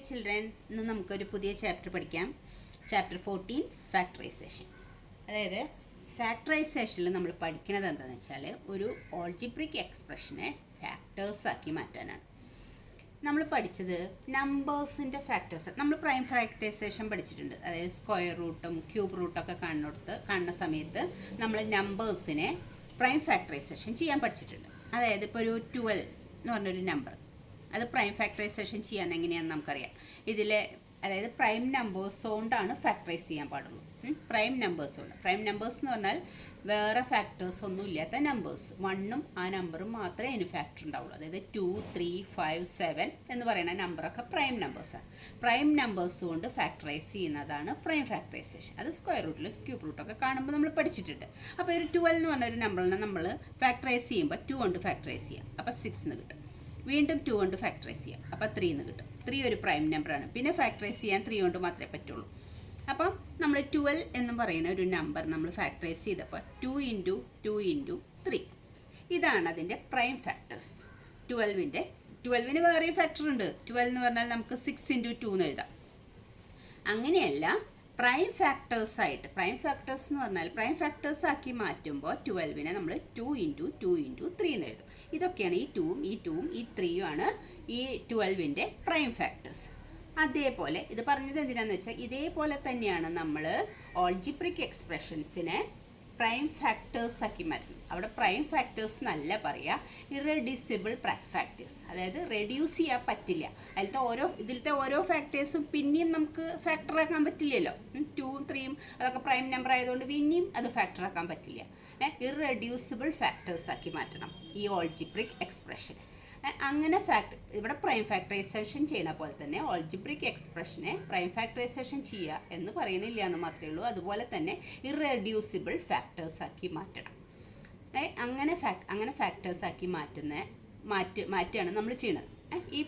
Dear children, ഇന്ന് നമുക്കൊരു പുതിയ ചാപ്റ്റർ പഠിക്കാം. Chapter 14 factorisation. അതായത് ഫാക്ടറൈസേഷനിൽ നമ്മൾ പഠിക്കുന്നത് എന്താണെന്ന് വെച്ചാൽ ഒരു ഓൾജിബ്രിക് എക്സ്പ്രഷനെ ഫാക്ടേഴ്സാക്കി മാറ്റാനാണ്. നമ്മൾ പഠിച്ചത് നമ്പേഴ്സിൻ്റെ ഫാക്ടേഴ്സ്. നമ്മൾ പ്രൈം ഫാക്ടറൈസേഷൻ പഠിച്ചിട്ടുണ്ട്. അതായത് സ്ക്വയർ റൂട്ടും ക്യൂബ് റൂട്ടൊക്കെ കാണുന്ന സമയത്ത് നമ്മൾ നമ്പേഴ്സിനെ പ്രൈം ഫാക്ടറൈസേഷൻ ചെയ്യാൻ പഠിച്ചിട്ടുണ്ട്. അതായത് ഇപ്പോൾ ഒരു 12 എന്ന് പറഞ്ഞൊരു നമ്പർ, അത് പ്രൈം ഫാക്ടറൈസേഷൻ ചെയ്യാൻ എങ്ങനെയാണെന്ന് നമുക്കറിയാം. അതായത് പ്രൈം നമ്പേഴ്സ് കൊണ്ടാണ് ഫാക്ടറൈസ് ചെയ്യാൻ പാടുള്ളൂ. പ്രൈം നമ്പേഴ്സ് കൊണ്ട്. പ്രൈം നമ്പേഴ്സ് എന്ന് പറഞ്ഞാൽ വേറെ ഫാക്ടേഴ്സ് ഒന്നും ഇല്ലാത്ത നമ്പേഴ്സ്, 1ഉം ആ നമ്പറും മാത്രമേ അതിന് ഫാക്ടർ ഉണ്ടാവുള്ളൂ. അതായത് 2, 3, 5, 7 എന്ന് പറയുന്ന നമ്പറൊക്കെ പ്രൈം നമ്പേഴ്സാണ്. പ്രൈം നമ്പേഴ്സ് കൊണ്ട് ഫാക്ടറൈസ് ചെയ്യുന്നതാണ് പ്രൈം ഫാക്ടറൈസേഷൻ. അത് സ്ക്വയർ റൂട്ടിൽ ക്യൂബ് റൂട്ടൊക്കെ കാണുമ്പോൾ നമ്മൾ പഠിച്ചിട്ടുണ്ട്. അപ്പോൾ ഒരു 12 എന്ന് പറഞ്ഞൊരു നമ്പറിനെ നമ്മൾ ഫാക്ടറൈസ് ചെയ്യുമ്പോൾ 2 കൊണ്ട് ഫാക്ടറൈസ് ചെയ്യാം, അപ്പോൾ 6 എന്ന് കിട്ടും. വീണ്ടും 2 കൊണ്ട് ഫാക്ടറൈസ് ചെയ്യാം, അപ്പോൾ 3 എന്ന് കിട്ടും. 3 ഒരു പ്രൈം നമ്പറാണ്. പിന്നെ ഫാക്ടറൈസ് ചെയ്യാൻ 3 കൊണ്ട് മാത്രമേ പറ്റുള്ളൂ. അപ്പം നമ്മൾ 12 എന്ന് പറയുന്ന ഒരു നമ്പർ നമ്മൾ ഫാക്ടറൈസ് ചെയ്തപ്പോൾ 2 × 2 × 3 ഇതാണ് അതിൻ്റെ പ്രൈം ഫാക്ടേഴ്സ്. 12ന് വേറെയും ഫാക്ടർ ഉണ്ട്. 12 എന്ന് പറഞ്ഞാൽ നമുക്ക് 6 × 2 എന്ന് എഴുതാം. അങ്ങനെയല്ല, പ്രൈം ഫാക്ടേഴ്സായിട്ട് പ്രൈം ഫാക്ടേഴ്സ് എന്ന് പറഞ്ഞാൽ പ്രൈം ഫാക്ടേഴ്സ് ആക്കി മാറ്റുമ്പോൾ 12നെ നമ്മൾ 2 × 2 × 3 എന്ന് എഴുതും. ഇതൊക്കെയാണ് ഈ 2ഉം ഈ 2ഉം ഈ 3ഉം ആണ് ഈ 12ൻ്റെ പ്രൈം ഫാക്ടേഴ്സ്. അതേപോലെ ഇത് പറഞ്ഞത് എന്തിനാന്ന് വെച്ചാൽ ഇതേപോലെ തന്നെയാണ് നമ്മൾ ഓൾജിബ്രിക് എക്സ്പ്രഷൻസിനെ പ്രൈം ഫാക്ടേഴ്സ് ആക്കി മാറ്റുന്നത്. അവിടെ പ്രൈം ഫാക്ടേഴ്സ് എന്നല്ല പറയുക, ഇറെഡ്യൂസിബിൾ ഫാക്ടേഴ്സ്. അതായത് റെഡ്യൂസ് ചെയ്യാൻ പറ്റില്ല. ഇതിലത്തെ ഓരോ ഫാക്ടേഴ്സും പിന്നെയും നമുക്ക് ഫാക്ടറാക്കാൻ പറ്റില്ലല്ലോ. 2ഉം 3ഉം അതൊക്കെ പ്രൈം നമ്പർ ആയതുകൊണ്ട് പിന്നെയും അത് ഫാക്ടറാക്കാൻ പറ്റില്ല. ഇറെഡ്യൂസിബിൾ ഫാക്ടേഴ്സ് ആക്കി മാറ്റണം ഈ ഓൾജിബ്രിക് എക്സ്പ്രഷൻ. അങ്ങനെ ഇവിടെ പ്രൈം ഫാക്ടറൈസേഷൻ ചെയ്യണ പോലെ തന്നെ ഓൾജിബ്രിക് എക്സ്പ്രഷനെ പ്രൈം ഫാക്ടറൈസേഷൻ ചെയ്യുക എന്ന് പറയണില്ല എന്ന് മാത്രമേ ഉള്ളൂ. അതുപോലെ തന്നെ ഇറെഡ്യൂസിബിൾ ഫാക്ടേഴ്സ് ആക്കി മാറ്റണം. അങ്ങനെ ഫാക്ടേഴ്സ് ആക്കി മാറ്റുകയാണ് നമ്മൾ ചെയ്യുന്നത് ഈ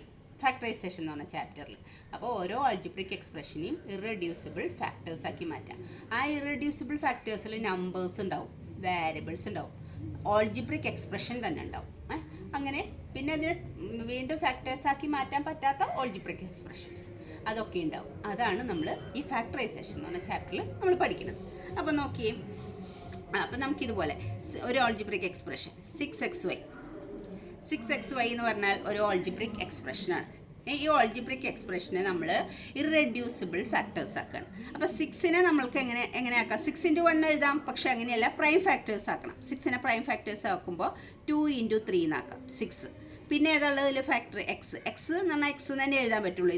ഫാക്ടറൈസേഷൻ എന്ന് പറഞ്ഞ ചാപ്റ്ററിൽ. അപ്പോൾ ഓരോ ഓൾജിബ്രിക് എക്സ്പ്രഷനെയും ഇറെഡ്യൂസിബിൾ ഫാക്ടേഴ്സ് ആക്കി മാറ്റാം. ആ ഇറെഡ്യൂസിബിൾ ഫാക്ടേഴ്സിൽ നമ്പേഴ്സ് ഉണ്ടാവും, വേരിയബിൾസ് ഉണ്ടാവും, ഓൾജിബ്രിക് എക്സ്പ്രഷൻ തന്നെ ഉണ്ടാവും. അങ്ങനെ പിന്നെ അതിനെ വീണ്ടും ഫാക്ടേഴ്സ് ആക്കി മാറ്റാൻ പറ്റാത്ത ഓൾജിബ്രിക് എക്സ്പ്രഷൻസ് അതൊക്കെ ഉണ്ടാവും. അതാണ് നമ്മൾ ഈ ഫാക്ടറൈസേഷൻ എന്ന് പറഞ്ഞ ചാപ്റ്ററിൽ നമ്മൾ പഠിക്കുന്നത്. അപ്പോൾ നോക്കിയേ, അപ്പോൾ നമുക്കിതുപോലെ ഒരു ഓൾജിബ്രിക് എക്സ്പ്രഷൻ 6xy എന്ന് പറഞ്ഞാൽ ഒരു ഓൾജിബ്രിക് എക്സ്പ്രഷനാണ്. ഈ ഓൾജിബ്രിക് എക്സ്പ്രഷനെ നമ്മൾ ഇറെഡ്യൂസിബിൾ ഫാക്ടേഴ്സ് ആക്കണം. അപ്പോൾ 6നെ നമ്മൾക്ക് എങ്ങനെ ആക്കാം? 6 × 1 എഴുതാം, പക്ഷേ അങ്ങനെയല്ല, പ്രൈം ഫാക്ടേഴ്സ് ആക്കണം. 6നെ പ്രൈം ഫാക്ടേഴ്സ് ആക്കുമ്പോൾ 2 × 3 എന്നാക്കാം 6. പിന്നെ ഏതുള്ളതിൽ ഫാക്ടർ എക്സ് എന്ന് പറഞ്ഞാൽ എക്സ് തന്നെ എഴുതാൻ പറ്റുള്ളൂ.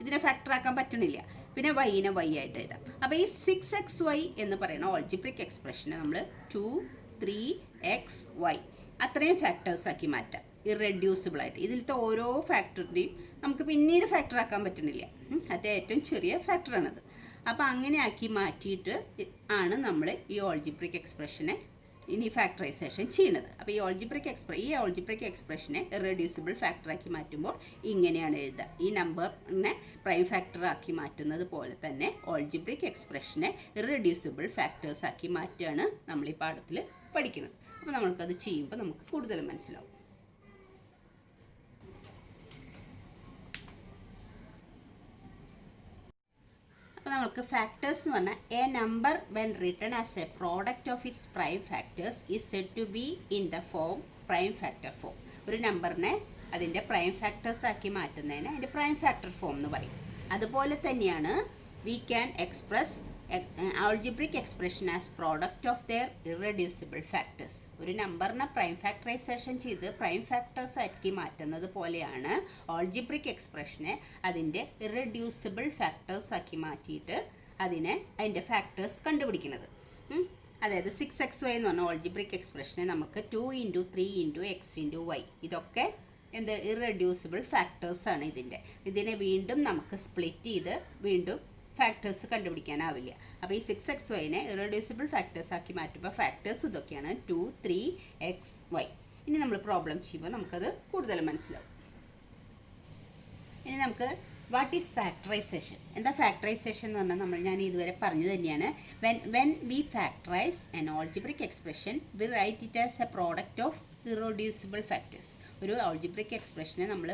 ഇതിനെ ഫാക്ടർ ആക്കാൻ പറ്റണില്ല. പിന്നെ വൈനെ വൈ ആയിട്ട് എഴുതാം. അപ്പോൾ ഈ 6xy എന്ന് പറയുന്ന ഓൾജിബ്രിക് എക്സ്പ്രഷനെ നമ്മൾ 2, 3xy അത്രയും ഫാക്ടേഴ്സ് ആക്കി മാറ്റാം ഇറെഡ്യൂസിബിളായിട്ട്. ഇതിലത്തെ ഓരോ ഫാക്ടറിൻ്റെയും നമുക്ക് പിന്നീട് ഫാക്ടർ ആക്കാൻ പറ്റുന്നില്ല. അത് ഏറ്റവും ചെറിയ ഫാക്ടറാണത്. അപ്പോൾ അങ്ങനെ ആക്കി മാറ്റിയിട്ട് ആണ് നമ്മൾ ഈ ഓൾജിബ്രിക് എക്സ്പ്രഷനെ ഇനി ഫാക്ടറൈസേഷൻ ചെയ്യുന്നത്. അപ്പോൾ ഈ ഓൾജിബ്രിക് എക്സ്പ്രഷനെ ഇറെഡ്യൂസിബിൾ ഫാക്ടറാക്കി മാറ്റുമ്പോൾ ഇങ്ങനെയാണ് എഴുതുക. ഈ നമ്പറിനെ പ്രൈം ഫാക്ടർ ആക്കി മാറ്റുന്നത് പോലെ തന്നെ ഓൾജിബ്രിക് എക്സ്പ്രഷനെ ഇറെഡ്യൂസിബിൾ ഫാക്ടേഴ്സ് ആക്കി മാറ്റുകയാണ് നമ്മൾ ഈ പാഠത്തിൽ പഠിക്കുന്നത്. അപ്പോൾ നമ്മൾക്കത് ചെയ്യുമ്പോൾ നമുക്ക് കൂടുതൽ മനസ്സിലാവും. അപ്പോൾ നമുക്ക് ഫാക്ടേഴ്സ് എന്ന് പറഞ്ഞാൽ a number when written as a product of its prime factors is said to be in the form prime factor form. ഒരു നമ്പറിനെ അതിൻ്റെ പ്രൈം ഫാക്ടേഴ്സ് ആക്കി മാറ്റുന്നതിന് അതിൻ്റെ പ്രൈം ഫാക്ടർ ഫോം എന്ന് പറയും. അതുപോലെ തന്നെയാണ് we can express algebraic expression as product of their irreducible factors. ഒരു നമ്പറിനെ പ്രൈം ഫാക്ടറൈസേഷൻ ചെയ്ത് പ്രൈം ഫാക്ടേഴ്സ് ആക്കി മാറ്റുന്നത് പോലെയാണ് ഓൾജിബ്രിക് എക്സ്പ്രഷനെ അതിൻ്റെ ഇറെഡ്യൂസിബിൾ ഫാക്ടേഴ്സ് ആക്കി മാറ്റിയിട്ട് അതിൻ്റെ ഫാക്ടേഴ്സ് കണ്ടുപിടിക്കുന്നത്. അതായത് 6xy എന്ന് പറഞ്ഞ ഓൾജിബ്രിക് എക്സ്പ്രഷനെ നമുക്ക് 2 × 3 × x × y ഇതൊക്കെ ഇറെഡ്യൂസിബിൾ ഫാക്ടേഴ്സാണ്. ഇതിനെ വീണ്ടും നമുക്ക് സ്പ്ലിറ്റ് ചെയ്ത് വീണ്ടും ഫാക്ടേഴ്സ് കണ്ടുപിടിക്കാനാവില്ല. അപ്പോൾ ഈ 6xyനെ ഇറെഡ്യൂസിബിൾ ഫാക്ടേഴ്സ് ആക്കി മാറ്റുമ്പോൾ ഫാക്ടേഴ്സ് ഇതൊക്കെയാണ് 2, 3xy. ഇനി നമ്മൾ പ്രോബ്ലം ചെയ്യുമ്പോൾ നമുക്കത് കൂടുതൽ മനസ്സിലാവും. ഇനി നമുക്ക് വാട്ട് ഈസ് ഫാക്ടറൈസേഷൻ? എന്താ ഫാക്ടറൈസേഷൻ എന്ന് പറഞ്ഞാൽ ഞാൻ ഇതുവരെ പറഞ്ഞു തന്നെയാണ്. When we factorise an algebraic expression we write it as a product of irreducible factors. ഒരു ആൾജിബ്രിക് എക്സ്പ്രഷനെ നമ്മൾ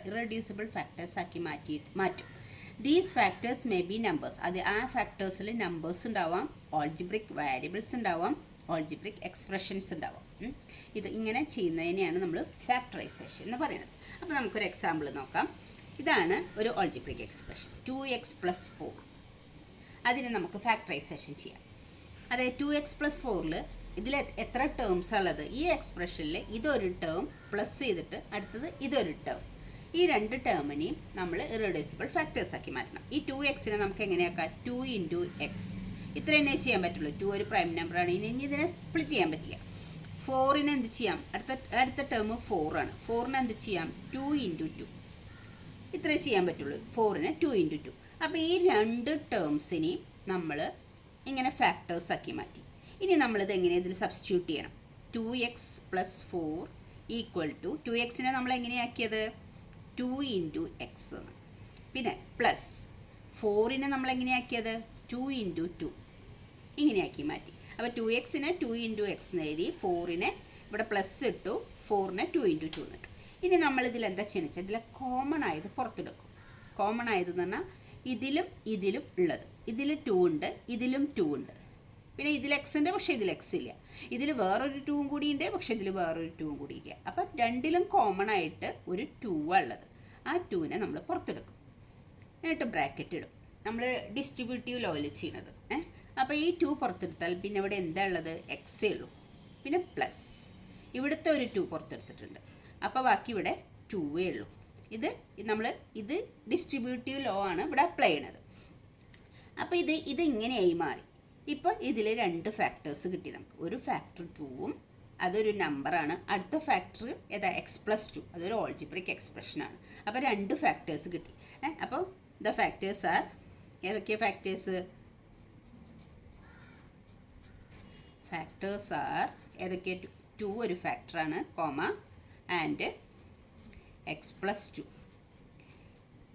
ഇറഡ്യൂസിബിൾ ഫാക്ടേഴ്സ് ആക്കി മാറ്റും. These factors may be numbers. ആ ഫാക്ടേഴ്സിൽ നമ്പേഴ്സ് ഉണ്ടാവാം, ആൾജിബ്രിക് വാരിയബിൾസ് ഉണ്ടാവാം, ആൾജിബ്രിക് എക്സ്പ്രഷൻസ് ഉണ്ടാവാം. ഇത് ഇങ്ങനെ ചെയ്യുന്നതിനെയാണ് നമ്മൾ ഫാക്ടറൈസേഷൻ എന്ന് പറയുന്നത്. അപ്പോൾ നമുക്കൊരു എക്സാമ്പിൾ നോക്കാം. ഇതാണ് ഒരു ആൾജിബ്രിക് എക്സ്പ്രഷൻ 2x + 4. അതിനെ നമുക്ക് ഫാക്ടറൈസേഷൻ ചെയ്യാം. അതായത് 2x + 4ൽ ഇതിൽ എത്ര ടേംസ് ഉള്ളത്? ഈ എക്സ്പ്രഷനിൽ ഇതൊരു ടേം പ്ലസ് ചെയ്തിട്ട് അടുത്തത് ഇതൊരു ടേം. ഈ രണ്ട് ടേമിനെയും നമ്മൾ ഇറഡ്യൂസിബിൾ ഫാക്ടേഴ്സ് ആക്കി മാറ്റണം. ഈ 2xനെ നമുക്ക് എങ്ങനെയാക്കാം? 2 × x. ഇത്ര തന്നെ ചെയ്യാൻ പറ്റുള്ളൂ. 2 ഒരു പ്രൈം നമ്പറാണ്. ഇനി ഇതിനെ സ്പ്ലിറ്റ് ചെയ്യാൻ പറ്റില്ല. 4നെ എന്ത് ചെയ്യാം? അടുത്ത ടേം 4 ആണ്. 4നെ എന്ത് ചെയ്യാം? 2 × 2. ഇത്രേ ചെയ്യാൻ പറ്റുള്ളൂ. 4നെ 2 × 2. അപ്പോൾ ഈ രണ്ട് ടേംസിനെയും നമ്മൾ ഇങ്ങനെ ഫാക്ടേഴ്സ് ആക്കി മാറ്റി. ഇനി നമ്മളിത് എങ്ങനെ ഇതിൽ സബ്സ്റ്റിറ്റ്യൂട്ട് ചെയ്യണം? 2x + 4 = 2xനെ നമ്മൾ എങ്ങനെയാക്കിയത്? 2 × x എന്ന്. പിന്നെ പ്ലസ് 4നെ നമ്മൾ എങ്ങനെയാക്കിയത്? 2 × 2 ഇങ്ങനെയാക്കി മാറ്റി. അപ്പോൾ 2xനെ 2 × x എന്ന് എഴുതി, 4നെ ഇവിടെ പ്ലസ് ഇട്ടു, 4നെ 2 × 2 എന്നിട്ടു. ഇനി നമ്മളിതിൽ എന്താ ചെയ്യുന്നത് വെച്ചാൽ ഇതിലെ കോമൺ ആയത് പുറത്തെടുക്കും. കോമൺ ആയതെന്ന് പറഞ്ഞാൽ ഇതിലും ഇതിലും ഉള്ളത്. ഇതിൽ 2 ഉണ്ട്, ഇതിലും 2 ഉണ്ട്. പിന്നെ ഇതിൽ എക്സ് ഉണ്ട്, പക്ഷേ ഇതിൽ എക്സ് ഇല്ല. ഇതിൽ വേറൊരു 2 കൂടി ഉണ്ട്, പക്ഷേ ഇതിൽ വേറൊരു 2 കൂടി ഇല്ല. അപ്പം രണ്ടിലും കോമൺ ആയിട്ട് ഒരു 2 ഉള്ളത്. ആ 2നെ നമ്മൾ പുറത്തെടുക്കും, എന്നിട്ട് ബ്രാക്കറ്റ് ഇടും. നമ്മൾ ഡിസ്ട്രിബ്യൂട്ടീവ് ലോയിൽ ചെയ്യുന്നത്. അപ്പോൾ ഈ 2 പുറത്തെടുത്താൽ പിന്നെ ഇവിടെ എന്താ ഉള്ളത്? എക്സേ ഉള്ളൂ. പിന്നെ പ്ലസ് ഇവിടുത്തെ ഒരു 2 പുറത്തെടുത്തിട്ടുണ്ട്. അപ്പോൾ ബാക്കി ഇവിടെ 2വേ ഉള്ളൂ. ഇത് ഡിസ്ട്രിബ്യൂട്ടീവ് ലോ ആണ് ഇവിടെ അപ്ലൈ ചെയ്യണത്. അപ്പോൾ ഇത് ഇങ്ങനെയായി മാറി. ഇപ്പോൾ ഇതിൽ 2 ഫാക്ടേഴ്സ് കിട്ടി നമുക്ക്. ഒരു ഫാക്ടർ 2ഉം അതൊരു നമ്പറാണ്. അടുത്ത ഫാക്ടർ ഏതാ? x + 2. അതൊരു ആൾജിബ്രിക് എക്സ്പ്രഷനാണ്. അപ്പോൾ 2 ഫാക്ടേഴ്സ് കിട്ടി. അപ്പോൾ ദ ഫാക്ടേഴ്സ് ആർ ഏതൊക്കെയാണ് ഫാക്ടേഴ്സ്? ഫാക്ടേഴ്സ് ആർ ഏതൊക്കെ? 2 ഒരു ഫാക്ടറാണ്, കോമ ആൻഡ് x + 2.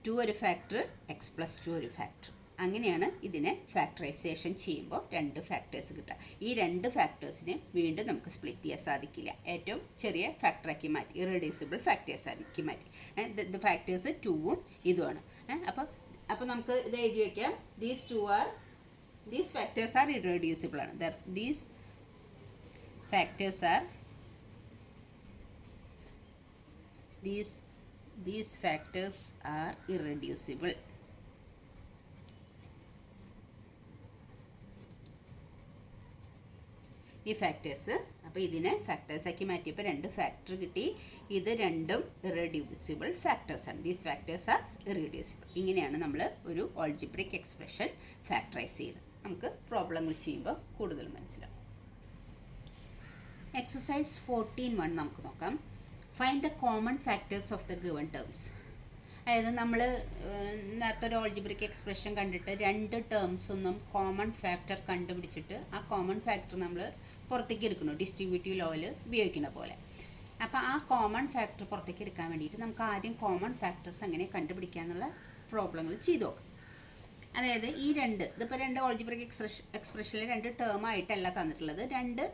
2 ഒരു ഫാക്ടർ, x + 2 ഒരു ഫാക്ടർ. അങ്ങനെയാണ് ഇതിനെ ഫാക്ടറൈസേഷൻ ചെയ്യുമ്പോൾ 2 ഫാക്ടേഴ്സ് കിട്ടുക. ഈ 2 ഫാക്ടേഴ്സിനെ വീണ്ടും നമുക്ക് സ്പ്ലിറ്റ് ചെയ്യാൻ സാധിക്കില്ല. ഏറ്റവും ചെറിയ ഫാക്ടറാക്കി മാറ്റി, ഇറഡ്യൂസിബിൾ ഫാക്ടേഴ്സ് ആക്കി മാറ്റി. ദ ഫാക്ടേഴ്സ് 2ഉം ഇതുമാണ്. അപ്പോൾ നമുക്ക് ഇത് എഴുതി വയ്ക്കാം. ദീസ് ഫാക്ടേഴ്സ് ആർ ഇറഡ്യൂസിബിൾ ആണ്. These factors are these factors are irreducible. ഈ ഫാക്ടേഴ്സ്, അപ്പോൾ ഇതിനെ ഫാക്ടേഴ്സാക്കി മാറ്റിയപ്പോൾ 2 ഫാക്ടർ കിട്ടി. ഇത് രണ്ടും ഇറഡ്യൂസിബിൾ ഫാക്ടേഴ്സാണ്. These factors are irreducible. ഇങ്ങനെയാണ് നമ്മൾ ഒരു ആൾജിബ്രിക് എക്സ്പ്രഷൻ ഫാക്ടറൈസ് ചെയ്ത് നമുക്ക് പ്രോബ്ലങ്ങൾ ചെയ്യുമ്പോൾ കൂടുതൽ മനസ്സിലാവും. എക്സസൈസ് 14.1 നമുക്ക് നോക്കാം. Find the common factors of the given terms. അതായത് നമ്മൾ നേരത്തെ ഒരു ആൾജിബ്രിക് എക്സ്പ്രഷൻ കണ്ടിട്ട് 2 ടേംസൊന്നും കോമൺ ഫാക്ടർ കണ്ടുപിടിച്ചിട്ട് ആ കോമൺ ഫാക്ടർ നമ്മൾ പുറത്തേക്ക് എടുക്കണം, ഡിസ്ട്രിബ്യൂട്ടീവ് ലോയിൽ ഉപയോഗിക്കുന്ന പോലെ. അപ്പോൾ ആ കോമൺ ഫാക്ടർ പുറത്തേക്ക് എടുക്കാൻ വേണ്ടിയിട്ട് നമുക്ക് ആദ്യം കോമൺ ഫാക്ടേഴ്സ് എങ്ങനെ കണ്ടുപിടിക്കുക എന്നുള്ള പ്രോബ്ലങ്ങൾ ചെയ്തു നോക്കാം. അതായത് ഇതിപ്പോൾ 2 ആൾജിബ്രിക് എക്സ്പ്രഷനിൽ 2 ടേമായിട്ടല്ല തന്നിട്ടുള്ളത്. 2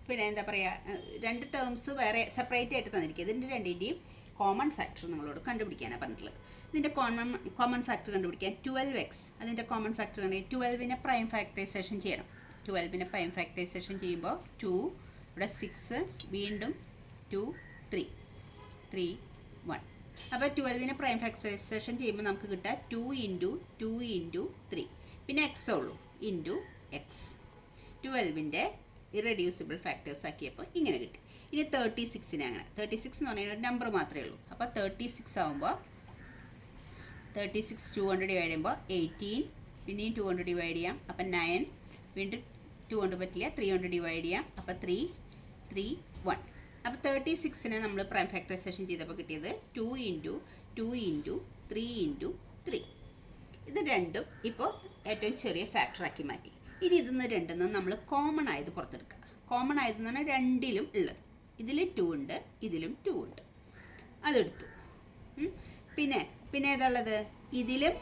പിന്നെ എന്താ പറയുക, 2 ടേംസ് വേറെ സെപ്പറേറ്റ് ആയിട്ട് തന്നിരിക്കുക. ഇതിൻ്റെ രണ്ടിൻ്റെയും കോമൺ ഫാക്ടർ നിങ്ങളോട് കണ്ടുപിടിക്കാനാണ് പറഞ്ഞിട്ടുള്ളത്. ഇതിൻ്റെ കോമൺ ഫാക്ടർ കണ്ടുപിടിക്കാൻ 12x, അതിൻ്റെ കോമൺ ഫാക്ടർ കണ്ടെങ്കിൽ 12നെ പ്രൈം ഫാക്ടറൈസേഷൻ ചെയ്യണം. 12നെ പ്രൈം ഫാക്ടറൈസേഷൻ ചെയ്യുമ്പോൾ 2, ഇവിടെ 6, വീണ്ടും 2, 3, 1. അപ്പോൾ 12നെ പ്രൈം ഫാക്ടറൈസേഷൻ ചെയ്യുമ്പോൾ നമുക്ക് കിട്ടുക 2 × 2 × 3, പിന്നെ എക്സ് ഉള്ളൂ, ഇൻറ്റു എക്സ്. 12ൻ്റെ ഇറഡ്യൂസിബിൾ ഫാക്ടേഴ്സ് ആക്കിയപ്പോൾ ഇങ്ങനെ കിട്ടി. ഇനി 36നെ അങ്ങനെ, 36 എന്ന് പറയുന്നത് ഒരു നമ്പർ മാത്രമേ ഉള്ളൂ. അപ്പോൾ 36 ആകുമ്പോൾ 36 200 ഡിവൈഡ് ചെയ്യുമ്പോൾ 18, പിന്നെയും 200 ഡിവൈഡ് ചെയ്യാം, അപ്പം 9, വീണ്ടും 200 പറ്റില്ല, 300 ഡിവൈഡ് ചെയ്യാം, അപ്പോൾ 3, 3, 1. അപ്പോൾ 36നെ നമ്മൾ പ്രൈം ഫാക്ടറൈസേഷൻ ചെയ്തപ്പോൾ കിട്ടിയത് 2 × 2 × 3 × 3. ഇത് രണ്ടും ഇപ്പോൾ ഏറ്റവും ചെറിയ ഫാക്ടറാക്കി മാറ്റി. ഇനി ഇതിന്ന് രണ്ടെന്ന് നമ്മൾ കോമൺ ആയത് പുറത്തെടുക്കുക. കോമൺ ആയതെന്ന് പറഞ്ഞാൽ രണ്ടിലും ഉള്ളത്. ഇതിൽ 2 ഉണ്ട്, ഇതിലും 2 ഉണ്ട്, അതെടുത്തു. പിന്നെ ഏതാണുള്ളത്? ഇതിലും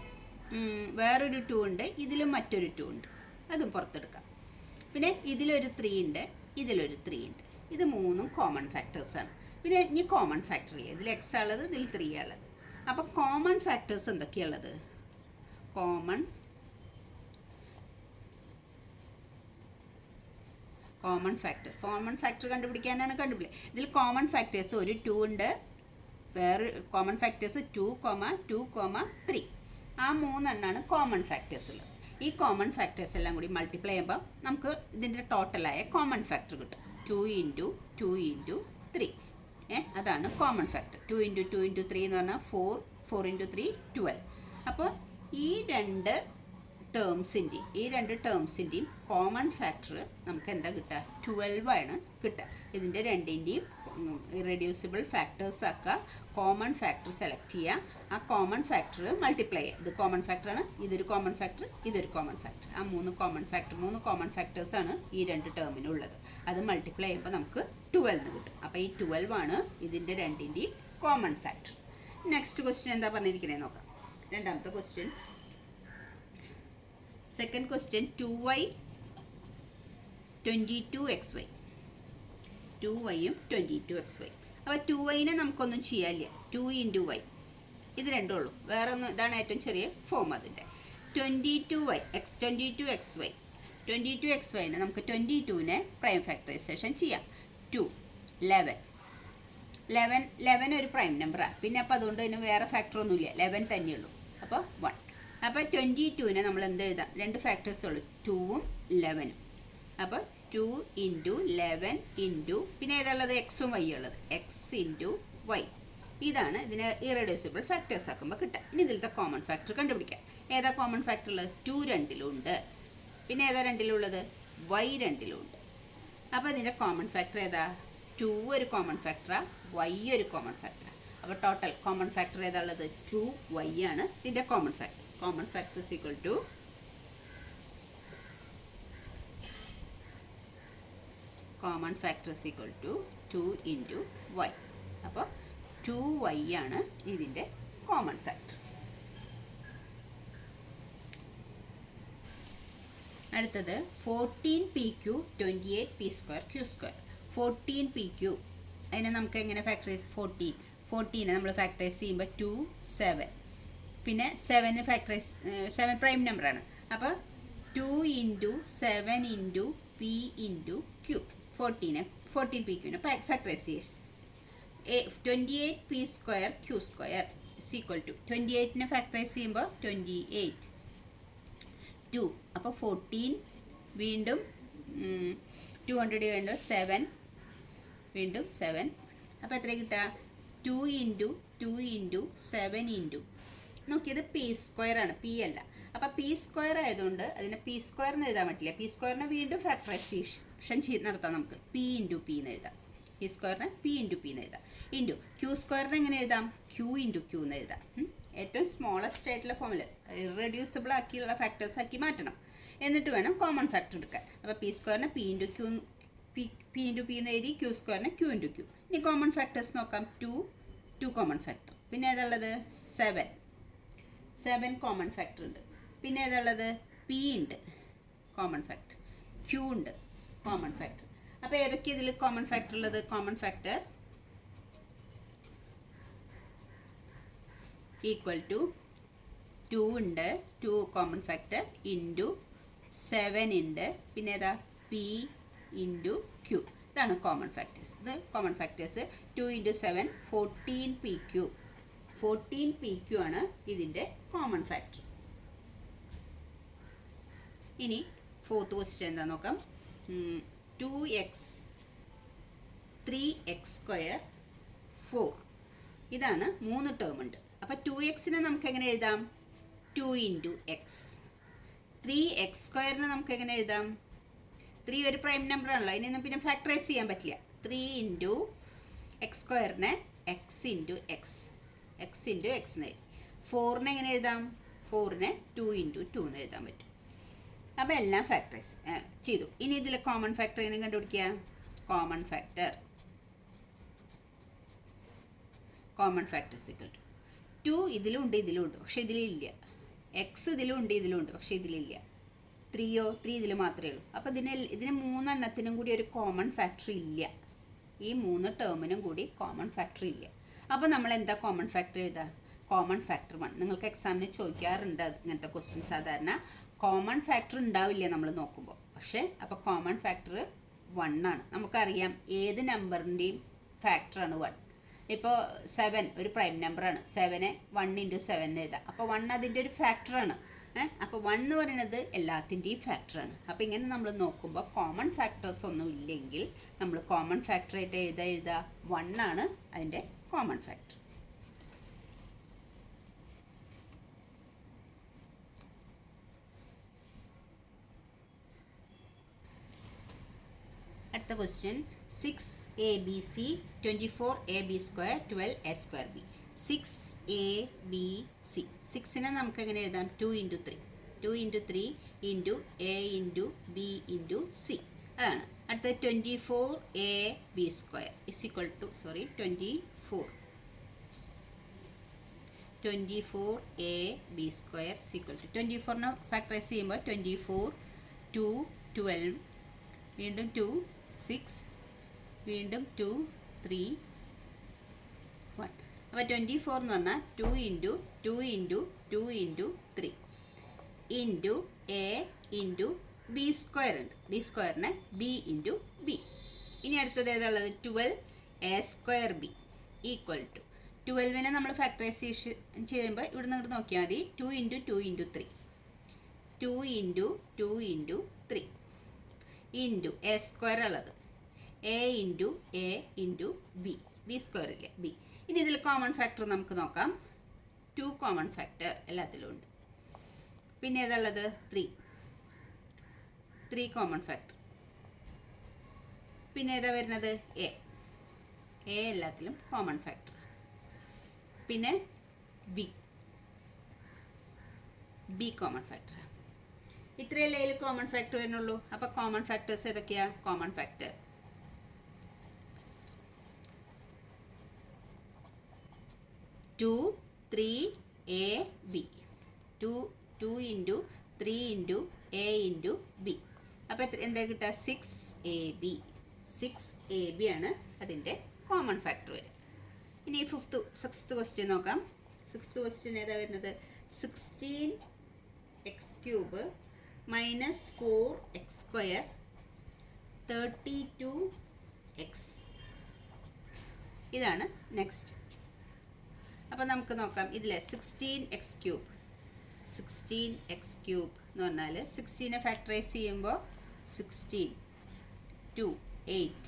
വേറൊരു 2 ഉണ്ട്, ഇതിലും മറ്റൊരു 2 ഉണ്ട്, അതും പുറത്തെടുക്കാം. പിന്നെ ഇതിലൊരു 3 ഉണ്ട്, ഇതിലൊരു 3 ഉണ്ട്. ഇത് മൂന്നും കോമൺ ഫാക്ടേഴ്സാണ്. പിന്നെ ഇനി കോമൺ ഫാക്ടർ ഇല്ല, ഇതിൽ എക്സ് ഉള്ളത്, ഇതിൽ 3 ഉള്ളത്. അപ്പോൾ കോമൺ ഫാക്ടേഴ്സ് എന്തൊക്കെയുള്ളത്? കോമൺ ഫാക്ടർ കണ്ടുപിടിക്കാനാണ് ഇതിൽ കോമൺ ഫാക്ടേഴ്സ് ഒരു 2 ഉണ്ട്, വേറെ കോമൺ ഫാക്ടേഴ്സ് 2, 2, 3. ആ 3 എണ്ണമാണ് കോമൺ ഫാക്ടേഴ്സ് ഉള്ളത്. ഈ കോമൺ ഫാക്ടേഴ്സ് എല്ലാം കൂടി മൾട്ടിപ്ലൈ ചെയ്യുമ്പോൾ നമുക്ക് ഇതിൻ്റെ ടോട്ടലായ കോമൺ ഫാക്ടർ കിട്ടും. 2 × 2 × 3. അതാണ് കോമൺ ഫാക്ടർ. 2 × 2 × 3 എന്ന് പറഞ്ഞാൽ 4, 4 × 3 12. അപ്പോൾ ഈ രണ്ട് ടേംസിൻ്റെയും കോമൺ ഫാക്ടർ നമുക്ക് എന്താ കിട്ടുക? 12 ആണ് കിട്ടുക. ഇതിൻ്റെ രണ്ടിൻ്റെയും ഇറെഡ്യൂസിബിൾ ഫാക്ടേഴ്സ് ആക്കുക, കോമൺ ഫാക്ടർ സെലക്ട് ചെയ്യുക, ആ കോമൺ ഫാക്ടർ മൾട്ടിപ്ലൈ ചെയ്യുക. ഇത് കോമൺ ഫാക്ടറാണ്, ഇതൊരു കോമൺ ഫാക്ടർ, ഇതൊരു കോമൺ ഫാക്ടർ. ആ 3 കോമൺ ഫാക്ടേഴ്സാണ് ഈ 2 ടേമിനുള്ളത്. അത് മൾട്ടിപ്ലൈ ചെയ്യുമ്പോൾ നമുക്ക് 12 കിട്ടും. അപ്പോൾ ഈ 12 ആണ് ഇതിൻ്റെ രണ്ടിൻ്റെയും കോമൺ ഫാക്ടർ. നെക്സ്റ്റ് ക്വസ്റ്റ്യൻ എന്താ പറഞ്ഞിരിക്കുന്നത് നോക്കാം. രണ്ടാമത്തെ question, second question, 2y 22xy. 2yയും 22xy. അപ്പോൾ 2yനെ നമുക്കൊന്നും ചെയ്യാനില്ല, 2 × y. ഇത് രണ്ടും ഉള്ളൂ, വേറെ ഒന്നും. ഇതാണ് ഏറ്റവും ചെറിയ ഫോം അതിൻ്റെ. 22y x 22xy. 22xyനെ നമുക്ക് 22നെ പ്രൈം ഫാക്ടറൈസേഷൻ ചെയ്യാം. 2 11 ഒരു പ്രൈം നമ്പറാണ്. പിന്നെ അപ്പോൾ അതുകൊണ്ട് ഇതിന് വേറെ ഫാക്ടറൊന്നുമില്ല, 11 തന്നെയുള്ളൂ. അപ്പോൾ 1. അപ്പോൾ 22നെ നമ്മൾ എന്ത് എഴുതാം? 2 ഫാക്ടേഴ്സ് ഉള്ളൂ, 2ഉം 11ഉം. അപ്പോൾ 2 × 11 × പിന്നെ ഏതാണുള്ളത്? എക്സും വൈ ഉള്ളത്, x × y. ഇതാണ് ഇതിന് ഇറെഡ്യൂസിബിൾ ഫാക്ടേഴ്സ് ആക്കുമ്പോൾ കിട്ടുക. ഇനി ഇതിലത്തെ കോമൺ ഫാക്ടർ കണ്ടുപിടിക്കാം. ഏതാ കോമൺ ഫാക്ടർ ഉള്ളത്? 2 രണ്ടിലുണ്ട്. പിന്നെ ഏതാ രണ്ടിലുള്ളത്? y രണ്ടിലുണ്ട്. അപ്പോൾ ഇതിൻ്റെ കോമൺ ഫാക്ടർ ഏതാ? 2 ഒരു കോമൺ ഫാക്ടറാണ്, y ഒരു കോമൺ ഫാക്ടറാണ്. അപ്പോൾ ടോട്ടൽ കോമൺ ഫാക്ടർ ഏതാ ഉള്ളത്? 2y ആണ് ഇതിൻ്റെ common factor. Common factor is equal to common factor is equal to 2 × y. അപ്പോൾ 2y ആണ് ഇതിൻ്റെ കോമൺ ഫാക്ടർ. അടുത്തത് 14pq 28p² q². 14pq അതിനെ നമുക്ക് എങ്ങനെ ഫാക്ടറൈസ്? 14നെ നമ്മൾ ഫാക്ടറൈസ് ചെയ്യുമ്പോൾ 2 7. പിന്നെ 7 ഫാക്ടറൈസ് 7 പ്രൈം നമ്പറാണ്. അപ്പോൾ 2 × 7 × p × q. 14pqനെ ഫാക്ടറൈസ് ചെയ്യും. 28p² q² is equal to 28നെ ഫാക്ടറൈസ് ചെയ്യുമ്പോൾ 28 2. അപ്പോൾ 14 വീണ്ടും 200 വീണ്ടും 7 വീണ്ടും 7. അപ്പോൾ എത്ര കിട്ടുക? 2 × 2 × 7 നോക്കിയത് p² ആണ്, p അല്ല. അപ്പോൾ p² ആയതുകൊണ്ട് അതിനെ p² എന്ന് എഴുതാൻ പറ്റില്ല. p²നെ വീണ്ടും ഫാക്ടറൈസേഷൻ നടത്താം നമുക്ക്. p × p എന്ന് എഴുതാം. p²നെ p × p എന്ന് എഴുതാം. q²നെ എങ്ങനെ എഴുതാം? q × q എന്ന് എഴുതാം. ഏറ്റവും സ്മോളസ്റ്റ് ആയിട്ടുള്ള ഫോമിൽ ഇറെഡ്യൂസിബിൾ ആക്കിയുള്ള ഫാക്ടേഴ്സ് ആക്കി മാറ്റണം. എന്നിട്ട് വേണം കോമൺ ഫാക്ടർ എടുക്കാൻ. അപ്പോൾ p²നെ p × q എന്ന് എഴുതി, q²നെ q × q. ഇനി കോമൺ ഫാക്ടേഴ്സ് നോക്കാം. 2 കോമൺ ഫാക്ടർ. പിന്നെ ഏതുള്ളത്? 7 കോമൺ ഫാക്ടർ ഉണ്ട്. പിന്നെ ഏതുള്ളത്? p ഉണ്ട് കോമൺ ഫാക്ടർ, q ഉണ്ട് കോമൺ ഫാക്ടർ. അപ്പോൾ ഏതൊക്കെ ഇതിൽ കോമൺ ഫാക്ടർ ഉള്ളത്? കോമൺ ഫാക്ടർ ഈക്വൽ ടു 2 ഉണ്ട്, 2 കോമൺ ഫാക്ടർ ഇൻറ്റു 7 ഉണ്ട്. പിന്നെ ഏതാ? p × q. ഇതാണ് കോമൺ ഫാക്ടേഴ്സ്. ഇത് കോമൺ ഫാക്ടേഴ്സ് 2 × 7 14pq. 14pq ആണ് ഇതിൻ്റെ കോമൺ ഫാക്ടർ. ഇനി ഫോർത്ത് ക്വസ്റ്റ്യൻ എന്താ നോക്കാം. 2x 3x² 4. ഇതാണ് 3 ടേം ഉണ്ട്. അപ്പോൾ 2xനെ നമുക്ക് എങ്ങനെ എഴുതാം? 2 × x. 3x² നമുക്ക് എങ്ങനെ എഴുതാം? 3 ഒരു പ്രൈം നമ്പർ ആണല്ലോ, അതിനൊന്നും പിന്നെ ഫാക്ടറൈസ് ചെയ്യാൻ പറ്റില്ല. 3 × x²നെ x × x എന്ന് എഴുതി. 4നെ എങ്ങനെ എഴുതാം? 4നെ 2 × 2 എന്ന് എഴുതാൻ പറ്റും. അപ്പോൾ എല്ലാം ഫാക്ടറൈസ് ചെയ്തു. ഇനി ഇതിൽ കോമൺ ഫാക്ടർ എങ്ങനെ കണ്ടുപിടിക്കുക? Common factor is equal to 2 ഇതിലുണ്ട് പക്ഷെ ഇതിലില്ല. എക്സ് ഇതിലുണ്ട് പക്ഷെ ഇതിലില്ല. 3 ഇതിൽ മാത്രമേ ഉള്ളൂ. അപ്പോൾ ഇതിന് 3 എണ്ണത്തിനും കൂടി ഒരു കോമൺ ഫാക്ടർ ഇല്ല. ഈ 3 ടേമിനും കൂടി കോമൺ ഫാക്ടർ ഇല്ല. അപ്പോൾ നമ്മൾ എന്താ കോമൺ ഫാക്ടർ എഴുതുക? Common factor 1. നിങ്ങൾക്ക് എക്സാമിന് ചോദിക്കാറുണ്ട് ഇങ്ങനത്തെ ക്വസ്റ്റ്യൻ. സാധാരണ കോമൺ ഫാക്ടർ ഉണ്ടാവില്ല നമ്മൾ നോക്കുമ്പോൾ. പക്ഷേ അപ്പോൾ കോമൺ ഫാക്ടർ 1 ആണ്. നമുക്കറിയാം ഏത് നമ്പറിൻ്റെയും ഫാക്ടറാണ് 1. ഇപ്പോൾ 7 ഒരു പ്രൈം നമ്പറാണ്. 7 1 × 7 എഴുതാം. അപ്പോൾ 1 അതിൻ്റെ ഒരു ഫാക്ടറാണ്. അപ്പോൾ 1 എന്ന് പറയുന്നത് എല്ലാത്തിൻ്റെയും ഫാക്ടറാണ്. അപ്പോൾ ഇങ്ങനെ നമ്മൾ നോക്കുമ്പോൾ കോമൺ ഫാക്ടേഴ്സ് ഒന്നും ഇല്ലെങ്കിൽ നമ്മൾ കോമൺ ഫാക്ടറായിട്ട് എഴുതുക 1 ആണ് അതിൻ്റെ കോമൺ ഫാക്ടർ. അടുത്ത question 6abc 24ab² 12a²b. 6abc 6നെ നമുക്ക് എങ്ങനെ എഴുതാം? 2 × 3 2 × 3 × a × b × c അതാണ്. അടുത്ത 24ab² is equal to 24 24ab² is equal to 24നെ ഫാക്ടറൈസ് ചെയ്യുമ്പോൾ 24 2 12 വീണ്ടും 2 6 വീണ്ടും 2 3 1. അപ്പോൾ 24 എന്ന് പറഞ്ഞാൽ 2 × 2 × 2 × 3 ഇൻറ്റു a ഇൻറ്റു b² ഉണ്ട്. b²നെ b × b. ഇനി അടുത്തത് ഏതാണുള്ളത്? 12a²b ഈക്വൽ ടു 12നെ നമ്മൾ ഫാക്ടറൈസേഷൻ ചെയ്യുമ്പോൾ ഇവിടെ നിന്ന് നോക്കിയാൽ മതി. 2 × 2 × 3 2 × 2 × 3 ഇൻറ്റു a² ഉള്ളത് a × a × b b² ഇല്ല b. ഇനി ഇതിൽ കോമൺ ഫാക്ടർ നമുക്ക് നോക്കാം. 2 കോമൺ ഫാക്ടർ എല്ലാത്തിലും ഉണ്ട്. പിന്നെ ഏതാണുള്ളത്? 3 കോമൺ ഫാക്ടർ. പിന്നെ ഏതാ വരുന്നത്? a എല്ലാത്തിലും കോമൺ ഫാക്ടർ. പിന്നെ b കോമൺ ഫാക്ടർ. ഇത്രയല്ലേ ഇതിൽ കോമൺ ഫാക്ടർ വരുന്നുള്ളൂ. അപ്പോൾ കോമൺ ഫാക്ടേഴ്സ് ഏതൊക്കെയാ? Common factor 2 3ab 2 × 3 × a × b. അപ്പോൾ എന്താ കിട്ടുക? 6ab 6ab ആണ് അതിൻ്റെ കോമൺ ഫാക്ടർ വരിക. ഇനി 6th ക്വസ്റ്റ്യൻ നോക്കാം. 6th ക്വസ്റ്റ്യൻ ഏതാ വരുന്നത്? 16x³ - 4x² 32x. ഇതാണ് നെക്സ്റ്റ്. അപ്പോൾ നമുക്ക് നോക്കാം. ഇതിലെ 16x³ എന്ന് പറഞ്ഞാൽ 16നെ ഫാക്ടറൈസ് ചെയ്യുമ്പോൾ 16 2 8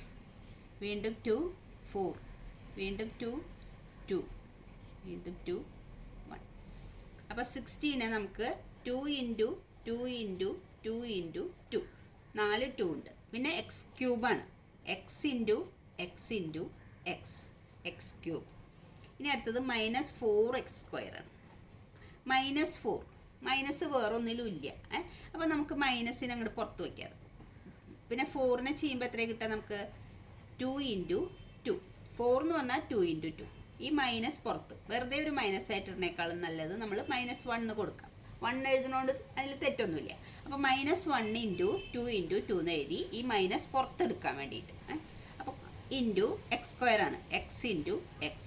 വീണ്ടും 2 4 വീണ്ടും 2 2 വീണ്ടും 2 1. അപ്പോൾ 16നെ നമുക്ക് 2 × 2 × 2 × 2 4 2 ഉണ്ട്. പിന്നെ x³ ആണ്. x × x × x x³. ഇനി അടുത്തത് -4x² ആണ്. -4 മൈനസ് വേറൊന്നിലും ഇല്ല. അപ്പോൾ നമുക്ക് മൈനസിനെ അങ്ങോട്ട് പുറത്ത് വയ്ക്കാം. പിന്നെ 4നെ ചെയ്യുമ്പോൾ എത്രയാണ് കിട്ടുക നമുക്ക്? 2 × 2 4 എന്ന് പറഞ്ഞാൽ 2 × 2. ഈ മൈനസ് പുറത്ത് വെറുതെ ഒരു മൈനസ് ആയിട്ടിരുന്നേക്കാളും നല്ലത് നമ്മൾ -1 കൊടുക്കാം. 1 എഴുതുന്നതുകൊണ്ട് അതിൽ തെറ്റൊന്നുമില്ല. അപ്പോൾ -1 × 2 × 2 എന്ന് എഴുതി ഈ മൈനസ് പുറത്തെടുക്കാൻ വേണ്ടിയിട്ട്. അപ്പോൾ ഇൻറ്റു x² ആണ്. x × x.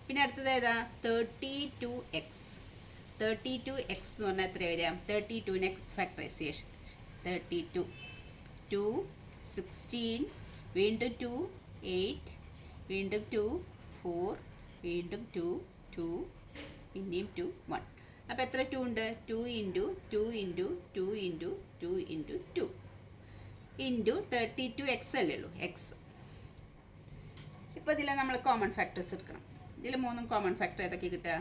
പിന്നെ അടുത്തത് ഏതാ? 32x 32x എന്ന് പറഞ്ഞാൽ എത്ര വരിക? 32നെ ഫാക്ടറൈസേഷൻ 32 2 16 വീണ്ടും 2 8 വീണ്ടും 2 4 വീണ്ടും 2 2 പിന്നെയും 2 1. അപ്പോൾ എത്ര 2 ഉണ്ട്? 2 × 2 × 2 × 2 × 2 ഇൻറ്റു 32x അല്ലേ ഉള്ളൂ x. ഇപ്പോൾ ഇതിൽ നമ്മൾ കോമൺ ഫാക്ടേഴ്സ് എടുക്കണം. ഇതിൽ 3 കോമൺ ഫാക്ടർ ഏതൊക്കെ കിട്ടുക?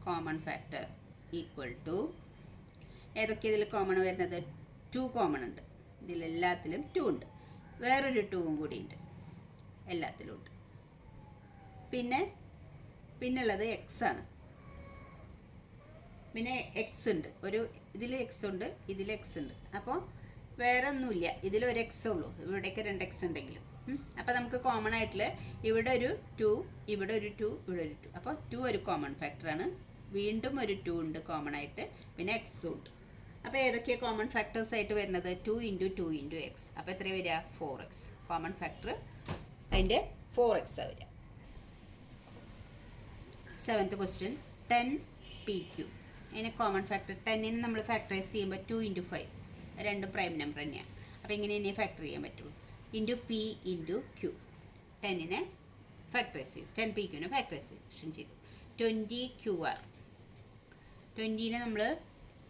കോമൺ ഫാക്ടർ ഈക്വൽ ടു ഏതൊക്കെ ഇതിൽ കോമൺ വരുന്നത്? 2 കോമൺ ഉണ്ട്. ഇതിലെല്ലാത്തിലും 2 ഉണ്ട്. വേറൊരു 2ഉം കൂടി ഉണ്ട്. എല്ലാത്തിലും ഉണ്ട്. പിന്നുള്ളത് എക്സ് ആണ്. പിന്നെ എക്സ് ഉണ്ട്. ഇതിൽ എക്സ് ഉണ്ട്, ഇതിൽ എക്സ് ഉണ്ട്. അപ്പോൾ വേറെ ഒന്നുമില്ല. ഇതിലൊരു എക്സ് ഉള്ളൂ. ഇവിടേക്ക് 2 എക്സ് ഉണ്ടെങ്കിലും. അപ്പോൾ നമുക്ക് കോമൺ ആയിട്ടുള്ള ഇവിടെ ഒരു 2, ഇവിടെ ഒരു 2, ഇവിടെ ഒരു 2. അപ്പോൾ 2 ഒരു കോമൺ ഫാക്ടറാണ്. വീണ്ടും ഒരു 2 ഉണ്ട് കോമൺ ആയിട്ട്. പിന്നെ എക്സും ഉണ്ട്. അപ്പോൾ ഏതൊക്കെയാണ് കോമൺ ഫാക്ടേഴ്സ് ആയിട്ട് വരുന്നത്? 2 × 2 × എക്സ്. അപ്പോൾ എത്ര വരിക? 4x. കോമൺ ഫാക്ടർ അതിൻ്റെ 4x വരിക. 7th question 10pq. അതിന് കോമൺ ഫാക്ടർ 10നെ നമ്മൾ ഫാക്ടറൈസ് ചെയ്യുമ്പോൾ 2 × 5 രണ്ടും പ്രൈം നമ്പർ തന്നെയാണ്. അപ്പോൾ എങ്ങനെ തന്നെ ഫാക്ടർ ചെയ്യാൻ പറ്റുള്ളൂ? p × q. 10നെ ഫാക്ടറൈസ് ചെയ്തു, 10pqനെ ഫാക്ടറൈസേഷൻ ചെയ്തു. 20qr. 20നെ നമ്മൾ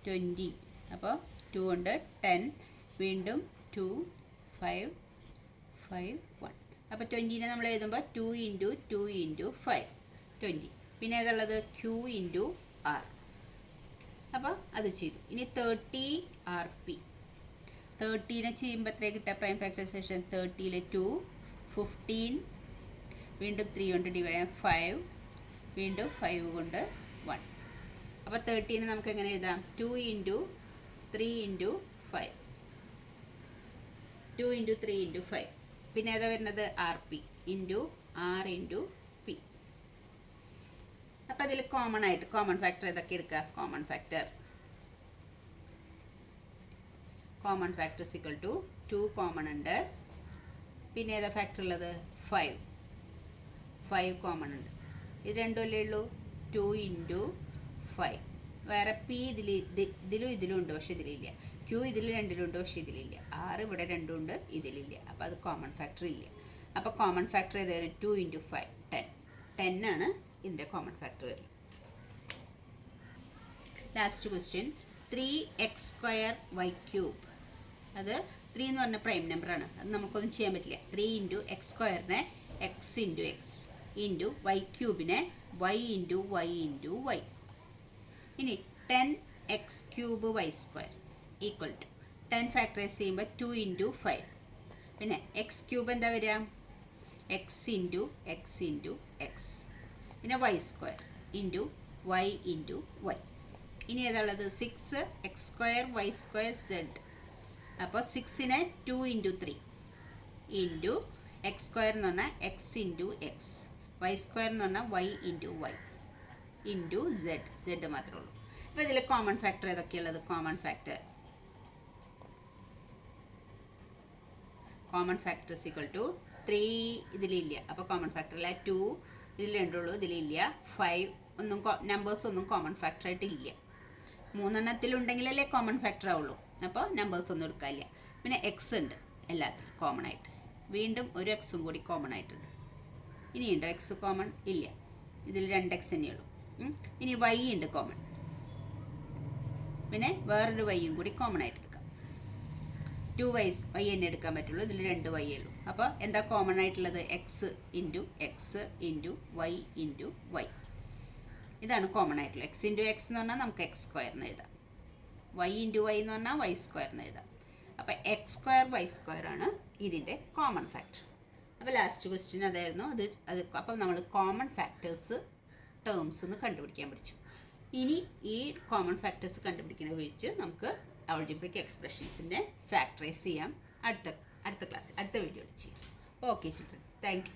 20, അപ്പോൾ 2 കൊണ്ട് 10, വീണ്ടും 2, 5, 5, 1. അപ്പോൾ 20നെ നമ്മൾ എഴുതുമ്പോൾ 2 × 2 × 5, 20. പിന്നെ ഏതുള്ളത്? q × r. അപ്പോൾ അത് ചെയ്തു. ഇനി 30rp. 30നെ ചെയ്യുമ്പോൾ എത്ര കിട്ടുക? പ്രൈം ഫാക്ടറൈസേഷൻ 30ൽ 2, 15, വീണ്ടും 3 കൊണ്ട് ഡിവൈഡ് 5, വീണ്ടും 5 കൊണ്ട് 1. അപ്പോൾ 30നെ നമുക്ക് എങ്ങനെ എഴുതാം? 2 × 3 × 5. 2 × 3 × 5. പിന്നെ ഏതാ വരുന്നത്? rp r × p. അപ്പോൾ അതിൽ കോമൺ ആയിട്ട് കോമൺ ഫാക്ടർ ഏതൊക്കെ എടുക്കുക? Common factor equal to 2 common ഉണ്ട്. പിന്നെ ഏതാ ഫാക്ടർ ഉള്ളത്? 5 കോമൺ ഉണ്ട്. ഇത് രണ്ടും അല്ലേ ഉള്ളൂ? 2 × 5. വേറെ p ഇതിലും ഉണ്ട്, പക്ഷെ ഇതിലില്ല. q ഇതിൽ രണ്ടിലുണ്ട്, പക്ഷെ ഇതിലില്ല. r ഇവിടെ രണ്ടുണ്ട്, ഇതിലില്ല. അപ്പോൾ അത് കോമൺ ഫാക്ടർ ഇല്ല. അപ്പോൾ കോമൺ ഫാക്ടർ ഏതായാലും 2 × 5 10 ആണ് ഇതിൻ്റെ കോമൺ ഫാക്ടർ വരും. Last question 3x² y³. അത് 3 എന്ന് പറഞ്ഞ പ്രൈം നമ്പറാണ്, അത് നമുക്കൊന്നും ചെയ്യാൻ പറ്റില്ല. 3 × x²നെ x × x × y³ y × y × y. ഇനി 10x³ y² equal to 10 factorise ചെയ്യുമ്പോൾ 2 × 5. പിന്നെ x³ എന്താ വരിക? x × x × x. പിന്നെ y² × y × y. ഇനി ഏതാണുള്ളത്? 6x² y² z. അപ്പോൾ 6നെ 2 × 3 × x² എന്ന് പറഞ്ഞാൽ x × x, y² എന്ന് പറഞ്ഞാൽ y × y × z മാത്രമേ ഉള്ളൂ. അപ്പോൾ ഇതിൽ കോമൺ ഫാക്ടർ ഏതൊക്കെയുള്ളത്? കോമൺ ഫാക്ടർ ഈക്വൽ ടു 3 ഇതിലില്ല. അപ്പോൾ കോമൺ ഫാക്ടറില്ല. 2 ഇതിൽ രണ്ടുള്ളൂ, ഇതിലില്ല. 5 ഒന്നും നമ്പേഴ്സ് ഒന്നും കോമൺ ഫാക്ടർ ആയിട്ട് ഇല്ല. 3 എണ്ണത്തിലുണ്ടെങ്കിലല്ലേ കോമൺ ഫാക്ടർ ആവുള്ളൂ. അപ്പോൾ നമ്പേഴ്സ് ഒന്നും എടുക്കാനില്ല. പിന്നെ എക്സ് ഉണ്ട് എല്ലാത്തിലും കോമൺ ആയിട്ട്. വീണ്ടും ഒരു എക്സും കൂടി കോമൺ ആയിട്ടുണ്ട്. ഇനിയുണ്ടോ എക്സ് കോമൺ? ഇല്ല. ഇതിൽ 2x തന്നെയുള്ളൂ. ഇനി y ഉണ്ട് കോമൺ. പിന്നെ വേറൊരു വൈയും കൂടി കോമൺ ആയിട്ട് എടുക്കാം. 2y തന്നെ എടുക്കാൻ പറ്റുള്ളൂ. ഇതിൽ 2y ഉള്ളൂ. അപ്പോൾ എന്താ കോമൺ ആയിട്ടുള്ളത്? x × x × y × y. ഇതാണ് കോമൺ ആയിട്ടുള്ളത്. x × x എന്ന് പറഞ്ഞാൽ നമുക്ക് x² എന്ന് എഴുതാം. y × y എന്ന് പറഞ്ഞാൽ y² എന്ന് എഴുതാം. അപ്പോൾ x² y² ആണ് ഇതിൻ്റെ കോമൺ ഫാക്ടർ. അപ്പോൾ ലാസ്റ്റ് ക്വസ്റ്റ്യൻ അതായിരുന്നു. അപ്പം നമ്മൾ കോമൺ ഫാക്ടേഴ്സ് ടേംസ് എന്ന് കണ്ടുപിടിക്കാൻ പഠിച്ചു. ഇനി ഈ കോമൺ ഫാക്ടേഴ്സ് കണ്ടുപിടിക്കുന്നത് വെച്ച് നമുക്ക് ആൾജിബ്രിക് എക്സ്പ്രഷൻസിൻ്റെ ഫാക്ടറൈസ് ചെയ്യാം. അടുത്ത ക്ലാസ് അടുത്ത വീഡിയോയിൽ ചെയ്യാം. Okay children, thank you.